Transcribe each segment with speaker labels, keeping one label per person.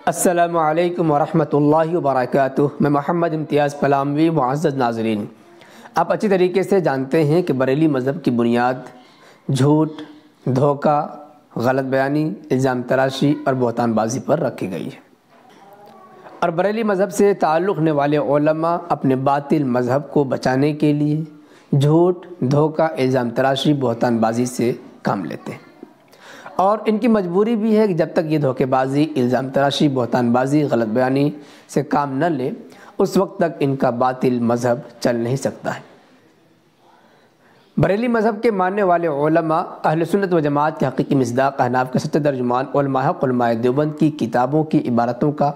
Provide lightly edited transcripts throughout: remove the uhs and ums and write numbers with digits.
Speaker 1: السلام علیکم ورحمۃ اللہ وبرکاتہ۔ میں محمد امتیاز پلاموی۔ معزز ناظرین، آپ اچھی طریقے سے جانتے ہیں کہ بریلی مذہب کی بنیاد جھوٹ، دھوکہ، غلط بیانی، الزام تراشی اور بہتان بازی پر رکھی گئی ہے، اور بریلی مذہب سے تعلق رکھنے والے علماء اپنے باطل مذہب کو بچانے کے لیے جھوٹ، دھوکہ، الزام تراشی، بہتان بازی سے کام لیتے ہیں، اور ان کی مجبوری بھی ہے کہ جب تک یہ دھوکے بازی، الزام تراشی، بہتان بازی، غلط بیانی سے کام نہ لے، اس وقت تک ان کا باطل مذہب چل نہیں سکتا ہے۔ بریلی مذہب کے ماننے والے علماء اہل سنت و جماعت کے حقیقی مصداق، احناف کے سچے ترجمان، علماء حق، علماء دیوبند کی کتابوں کی عبارتوں کا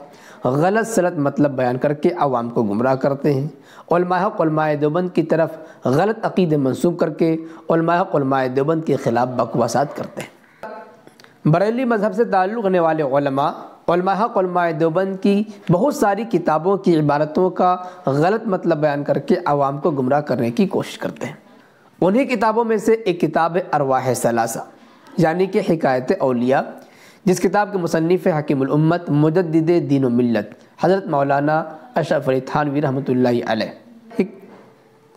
Speaker 1: غلط سلط مطلب بیان کر کے عوام کو گمراہ کرتے ہیں۔ علماء حق، علماء دیوبند کی طرف غلط عقیدے منسوب کر کے علماء حق، علماء دیوبند کے خلاف بکواسات کرتے ہیں۔ بریلی مذہب سے تعلق رکھنے والے علماء حق، علماء دیوبند کی بہت ساری کتابوں کی عبارتوں کا غلط مطلب بیان کر کے عوام کو گمراہ کرنے کی کوشش کرتے ہیں۔ انہی کتابوں میں سے ایک کتاب ہے ارواح ثلاثہ، یعنی کہ حکایت اولیاء، جس کتاب کے مصنف حکیم الامت، مجدد دین و ملت، حضرت مولانا اشرف علی تھانوی رحمۃ اللہ علیہ۔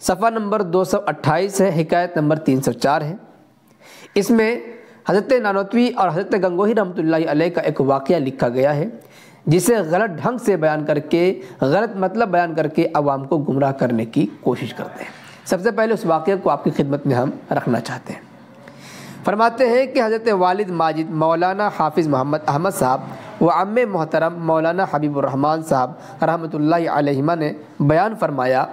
Speaker 1: صفحہ نمبر 228 ہے، حکایت نمبر 304 ہے۔ اس میں حضرت نانوتوی اور حضرت گنگوہی رحمۃ اللہ علیہ کا ایک واقعہ لکھا گیا ہے، جسے غلط ڈھنگ سے بیان کر کے، غلط مطلب بیان کر کے عوام کو گمراہ کرنے کی کوشش کرتے ہیں۔ سب سے پہلے اس واقعے کو آپ کی خدمت میں ہم رکھنا چاہتے ہیں۔ فرماتے ہیں کہ حضرت والد ماجد مولانا حافظ محمد احمد صاحب و عم محترم مولانا حبیب الرحمن صاحب رحمۃ اللہ علیہما نے بیان فرمایا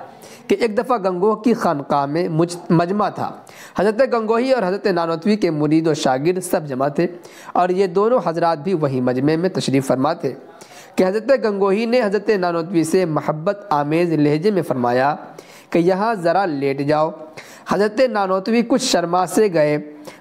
Speaker 1: کہ ایک دفعہ گنگوہ کی خانقاہ میں مجمع تھا۔ حضرت گنگوہی اور حضرت نانوتوی کے مرید و شاگرد سب جمع تھے، اور یہ دونوں حضرات بھی وہی مجمع میں تشریف فرما تھے کہ حضرت گنگوہی نے حضرت نانوتوی سے محبت آمیز لہجے میں فرمایا کہ یہاں ذرا لیٹ جاؤ۔ حضرت نانوتوی کچھ شرما سے گئے،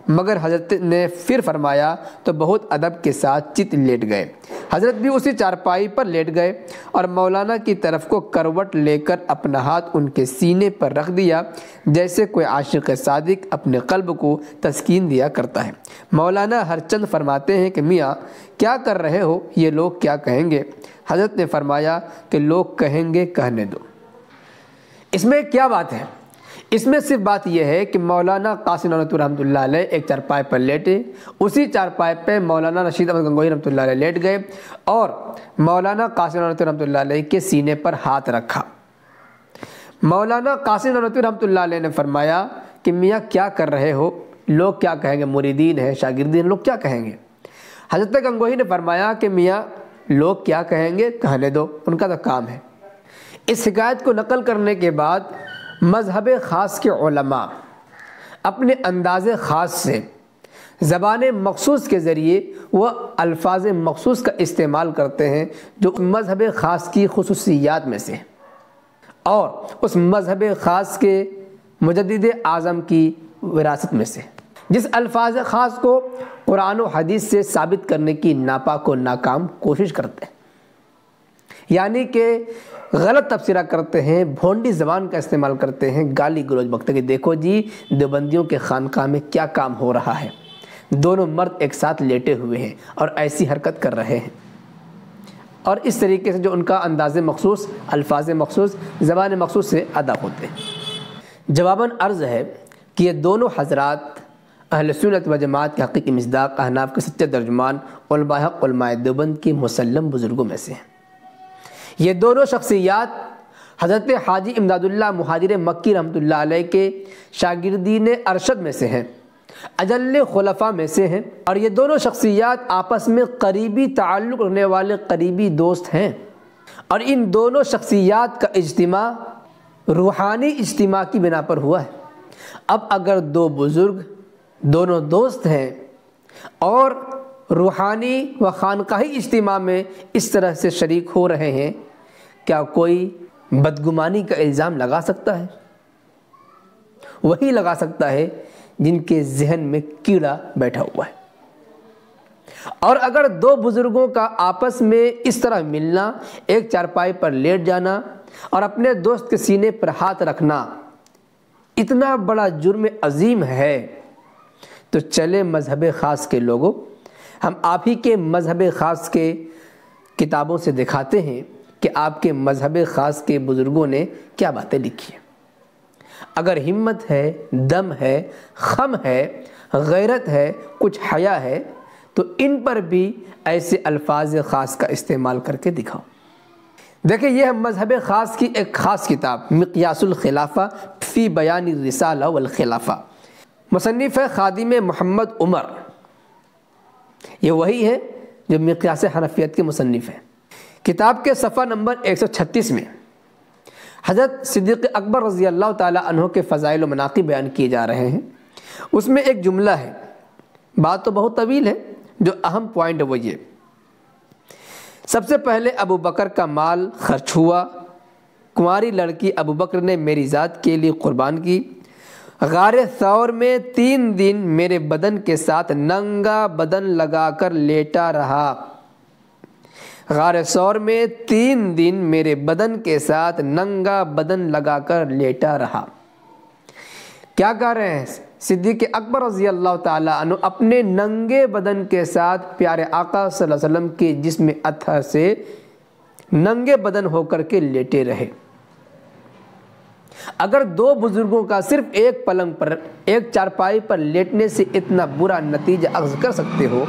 Speaker 1: مگر حضرت نے پھر فرمایا تو بہت ادب کے ساتھ چت لیٹ گئے۔ حضرت بھی اسی چارپائی پر لیٹ گئے اور مولانا کی طرف کو کروٹ لے کر اپنا ہاتھ ان کے سینے پر رکھ دیا، جیسے کوئی عاشق صادق اپنے قلب کو تسکین دیا کرتا ہے۔ مولانا ہر چند فرماتے ہیں کہ میاں کیا کر رہے ہو، یہ لوگ کیا کہیں گے؟ حضرت نے فرمایا کہ لوگ کہیں گے، کہنے دو۔ اس میں کیا بات ہے؟ اس میں صرف بات یہ ہے کہ مولانا قاسم نانوتوی رحمۃ اللہ علیہ ایک چارپائی پر لیٹے، اسی چارپائی پہ مولانا رشید احمد گنگوہی رحمۃ اللہ علیہ لیٹ گئے اور مولانا قاسم نانوتوی رحمۃ اللہ علیہ کے سینے پر ہاتھ رکھا۔ مولانا قاسم نانوتوی رحمۃ اللہ علیہ نے فرمایا کہ میاں کیا کر رہے ہو، لوگ کیا کہیں گے؟ مریدین ہیں، شاگردین، لوگ کیا کہیں گے؟ حضرت گنگوہی نے فرمایا کہ میاں لوگ کیا کہیں گے، کہنے دو، ان کا تو کام ہے۔ اس حکایت کو نقل کرنے کے بعد مذہب خاص کے علماء اپنے انداز خاص سے زبان مخصوص کے ذریعے وہ الفاظ مخصوص کا استعمال کرتے ہیں جو مذہب خاص کی خصوصیات میں سے اور اس مذہب خاص کے مجدد اعظم کی وراثت میں سے، جس الفاظ خاص کو قرآن و حدیث سے ثابت کرنے کی ناپاک و ناکام کوشش کرتے ہیں، یعنی کہ غلط تبصرہ کرتے ہیں، بھونڈی زبان کا استعمال کرتے ہیں، گالی گلوچ بکتے کہ دیکھو جی دیوبندیوں کے خانقاہ میں کیا کام ہو رہا ہے، دونوں مرد ایک ساتھ لیٹے ہوئے ہیں اور ایسی حرکت کر رہے ہیں، اور اس طریقے سے جو ان کا انداز مخصوص، الفاظ مخصوص، زبان مخصوص سے ادا ہوتے ہیں۔ جواباً عرض ہے کہ یہ دونوں حضرات اہل سنت و جماعت کے حقیقی مصداق، احناف کے سچے ترجمان، علماء حق، علماء دیوبند کی مسلم بزرگوں میں سے ہیں۔ یہ دونوں شخصیات حضرت حاجی امداد اللہ مہاجر مکی رحمۃ اللہ علیہ کے شاگردین ارشد میں سے ہیں، اجل خلفاء میں سے ہیں، اور یہ دونوں شخصیات آپس میں قریبی تعلق رکھنے والے قریبی دوست ہیں، اور ان دونوں شخصیات کا اجتماع روحانی اجتماع کی بنا پر ہوا ہے۔ اب اگر دو بزرگ دونوں دوست ہیں اور روحانی و خانقاہی اجتماع میں اس طرح سے شریک ہو رہے ہیں، کیا کوئی بدگمانی کا الزام لگا سکتا ہے؟ وہی لگا سکتا ہے جن کے ذہن میں کیڑا بیٹھا ہوا ہے۔ اور اگر دو بزرگوں کا آپس میں اس طرح ملنا، ایک چارپائی پر لیٹ جانا اور اپنے دوست کے سینے پر ہاتھ رکھنا اتنا بڑا جرم عظیم ہے، تو چلے مذہب خاص کے لوگوں، ہم آپ ہی کے مذہب خاص کے کتابوں سے دکھاتے ہیں کہ آپ کے مذہب خاص کے بزرگوں نے کیا باتیں لکھی ہیں۔ اگر ہمت ہے، دم ہے، خم ہے، غیرت ہے، کچھ حیا ہے تو ان پر بھی ایسے الفاظ خاص کا استعمال کر کے دکھاؤ۔ دیکھیں، یہ ہے مذہب خاص کی ایک خاص کتاب مقیاس الخلافہ فی بیان الرسالہ والخلافہ، مصنف ہے خادم محمد عمر۔ یہ وہی ہے جو مقیاس حنفیت کے مصنف ہیں۔ کتاب کے صفحہ نمبر 136 میں حضرت صدیق اکبر رضی اللہ تعالی عنہ کے فضائل و مناقب بیان کیے جا رہے ہیں۔ اس میں ایک جملہ ہے، بات تو بہت طویل ہے، جو اہم پوائنٹ وہ یہ: سب سے پہلے ابو بکر کا مال خرچ ہوا، کنواری لڑکی ابو بکر نے میری ذات کے لیے قربان کی، غار ثور میں 3 دن میرے بدن کے ساتھ ننگا بدن لگا کر لیٹا رہا، غار ثور میں 3 دن میرے بدن کے ساتھ ننگا بدن لگا کر لیٹا رہا۔ کیا کہہ رہے ہیں؟ صدیق اکبر رضی اللہ تعالی عنہ اپنے ننگے بدن کے ساتھ پیارے آقا صلی اللہ علیہ وسلم کے جسم اطہر سے ننگے بدن ہو کر کے لیٹے رہے۔ اگر 2 بزرگوں کا صرف ایک پلنگ پر، ایک چارپائی پر لیٹنے سے اتنا برا نتیجہ اخذ کر سکتے ہو،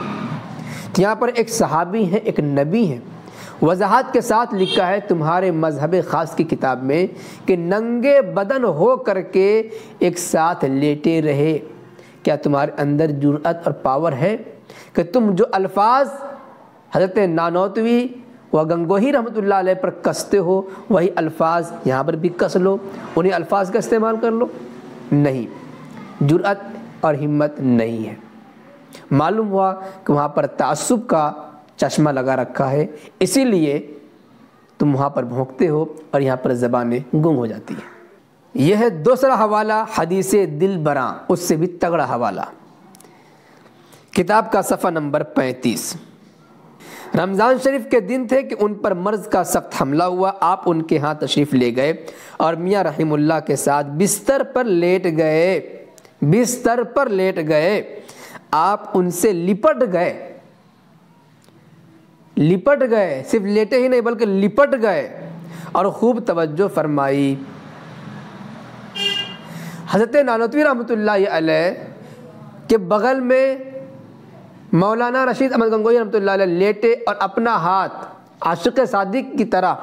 Speaker 1: تو یہاں پر ایک صحابی ہیں، ایک نبی ہیں، وضاحت کے ساتھ لکھا ہے تمہارے مذہب خاص کی کتاب میں کہ ننگے بدن ہو کر کے ایک ساتھ لیٹے رہے۔ کیا تمہارے اندر جرأت اور پاور ہے کہ تم جو الفاظ حضرت نانوتوی و گنگوہی رحمۃ اللہ علیہ پر کستے ہو، وہی الفاظ یہاں پر بھی کس لو، انہیں الفاظ کا استعمال کر لو؟ نہیں، جرأت اور ہمت نہیں ہے۔ معلوم ہوا کہ وہاں پر تعصب کا چشمہ لگا رکھا ہے، اسی لیے تم وہاں پر بھونکتے ہو اور یہاں پر زبانیں گم ہو جاتی ہیں۔ یہ ہے دوسرا حوالہ، حدیث دل براں، اس سے بھی تگڑا حوالہ، کتاب کا صفحہ نمبر 35۔ رمضان شریف کے دن تھے کہ ان پر مرض کا سخت حملہ ہوا، آپ ان کے ہاں تشریف لے گئے اور میاں رحم اللہ کے ساتھ بستر پر لیٹ گئے، آپ ان سے لپٹ گئے، صرف لیٹے ہی نہیں بلکہ لپٹ گئے اور خوب توجہ فرمائی۔ حضرت نانوتوی رحمۃ اللہ علیہ کے بغل میں مولانا رشید احمد گنگوہی رحمۃ اللہ علیہ لیٹے اور اپنا ہاتھ عاشق صادق کی طرح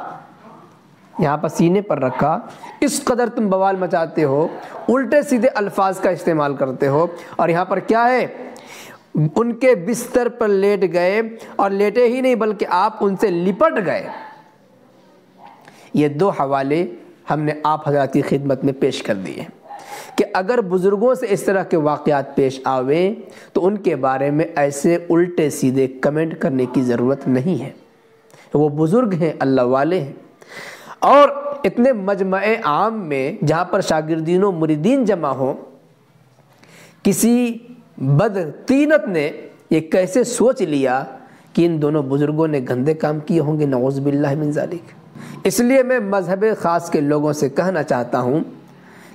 Speaker 1: یہاں پر سینے پر رکھا۔ اس قدر تم بوال مچاتے ہو، الٹے سیدھے الفاظ کا استعمال کرتے ہو، اور یہاں پر کیا ہے؟ ان کے بستر پر لیٹ گئے، اور لیٹے ہی نہیں بلکہ آپ ان سے لپٹ گئے۔ یہ 2 حوالے ہم نے آپ حضرات کی خدمت میں پیش کر دیے کہ اگر بزرگوں سے اس طرح کے واقعات پیش آویں تو ان کے بارے میں ایسے الٹے سیدھے کمنٹ کرنے کی ضرورت نہیں ہے۔ وہ بزرگ ہیں، اللہ والے ہیں، اور اتنے مجمع عام میں جہاں پر شاگردین و مریدین جمع ہوں، کسی بدطینت نے یہ کیسے سوچ لیا کہ ان دونوں بزرگوں نے گندے کام کیے ہوں گے؟ نعوذ باللہ من ذالک۔ اس لیے میں مذہب خاص کے لوگوں سے کہنا چاہتا ہوں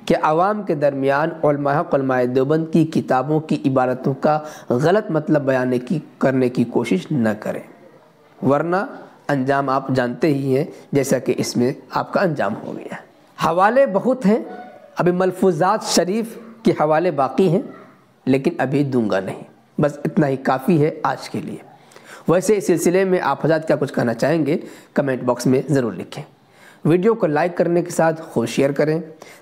Speaker 1: کہ عوام کے درمیان علماء دیوبند کی کتابوں کی عبارتوں کا غلط مطلب بیان کرنے کی کوشش نہ کریں، ورنہ انجام آپ جانتے ہی ہیں، جیسا کہ اس میں آپ کا انجام ہو گیا۔ حوالے بہت ہیں، ابھی ملفوظات شریف کے حوالے باقی ہیں، لیکن ابھی دوں گا نہیں، بس اتنا ہی کافی ہے آج کے لیے۔ ویسے اس سلسلے میں آپ حضرات کیا کچھ کہنا چاہیں گے کمنٹ باکس میں ضرور لکھیں۔ ویڈیو کو لائک کرنے کے ساتھ خود شیئر کریں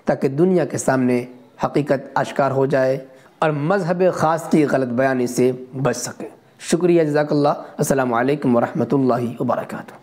Speaker 1: تاکہ دنیا کے سامنے حقیقت آشکار ہو جائے اور مذہب خاص کی غلط بیانی سے بچ سکیں۔ شکریہ، جزاک اللہ۔ السلام علیکم ورحمۃ اللہ وبرکاتہ۔